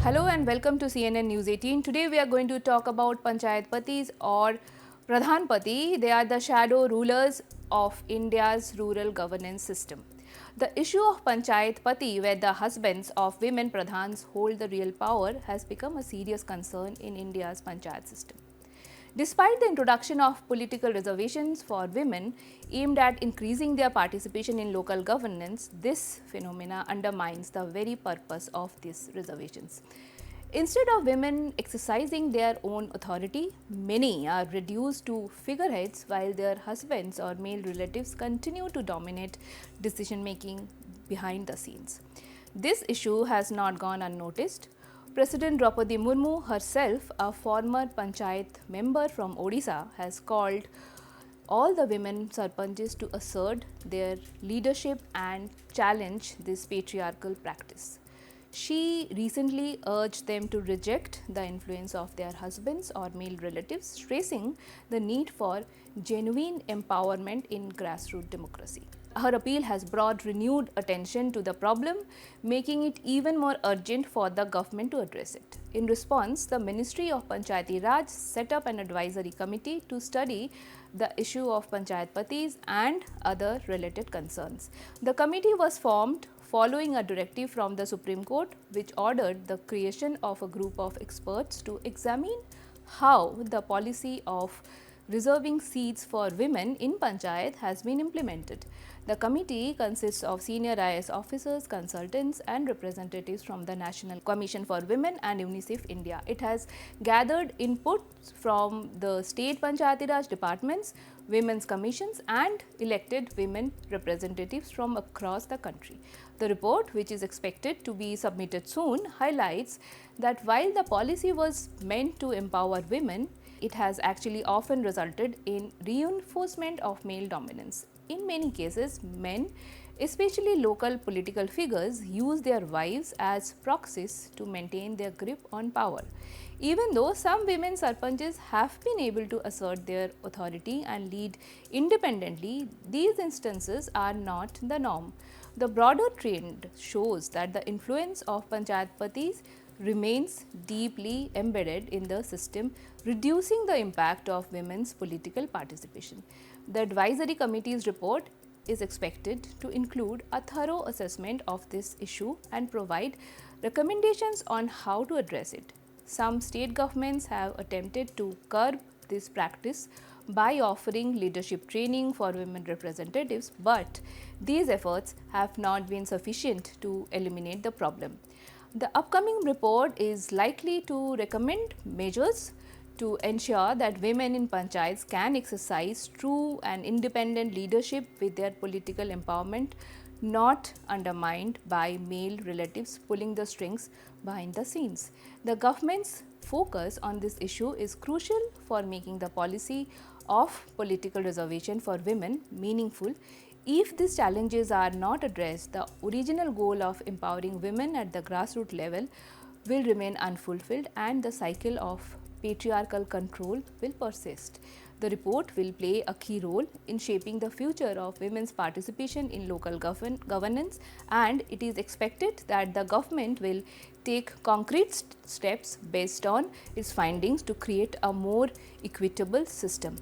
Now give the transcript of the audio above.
Hello and welcome to CNN News 18. Today we are going to talk about Panchayat Patis or Pradhan Pati. They are the shadow rulers of India's rural governance system. The issue of Panchayat Pati, where the husbands of women Pradhans hold the real power, has become a serious concern in India's Panchayat system. Despite the introduction of political reservations for women aimed at increasing their participation in local governance, this phenomena undermines the very purpose of these reservations. Instead of women exercising their own authority, many are reduced to figureheads while their husbands or male relatives continue to dominate decision making behind the scenes. This issue has not gone unnoticed. President Droupadi Murmu herself, a former Panchayat member from Odisha, has called all the women sarpanches to assert their leadership and challenge this patriarchal practice. She recently urged them to reject the influence of their husbands or male relatives, stressing the need for genuine empowerment in grassroots democracy. Her appeal has brought renewed attention to the problem, making it even more urgent for the government to address it. In response, the Ministry of Panchayati Raj set up an advisory committee to study the issue of Panchayat Patis and other related concerns. The committee was formed following a directive from the Supreme Court, which ordered the creation of a group of experts to examine how the policy of reserving seats for women in Panchayat has been implemented. The committee consists of senior IAS officers, consultants and representatives from the National Commission for Women and UNICEF India. It has gathered inputs from the state Panchayati Raj departments, women's commissions and elected women representatives from across the country. The report, which is expected to be submitted soon, highlights that while the policy was meant to empower women, it has actually often resulted in reinforcement of male dominance. In many cases, men, especially local political figures, use their wives as proxies to maintain their grip on power. Even though some women sarpanches have been able to assert their authority and lead independently, these instances are not the norm. The broader trend shows that the influence of Panchayat Patis remains deeply embedded in the system, reducing the impact of women's political participation. The advisory committee's report is expected to include a thorough assessment of this issue and provide recommendations on how to address it. Some state governments have attempted to curb this practice by offering leadership training for women representatives, but these efforts have not been sufficient to eliminate the problem. The upcoming report is likely to recommend measures to ensure that women in panchayats can exercise true and independent leadership with their political empowerment not undermined by male relatives pulling the strings behind the scenes. The government's focus on this issue is crucial for making the policy of political reservation for women meaningful. If these challenges are not addressed, the original goal of empowering women at the grassroots level will remain unfulfilled and the cycle of patriarchal control will persist. The report will play a key role in shaping the future of women's participation in local governance, and it is expected that the government will take concrete steps based on its findings to create a more equitable system.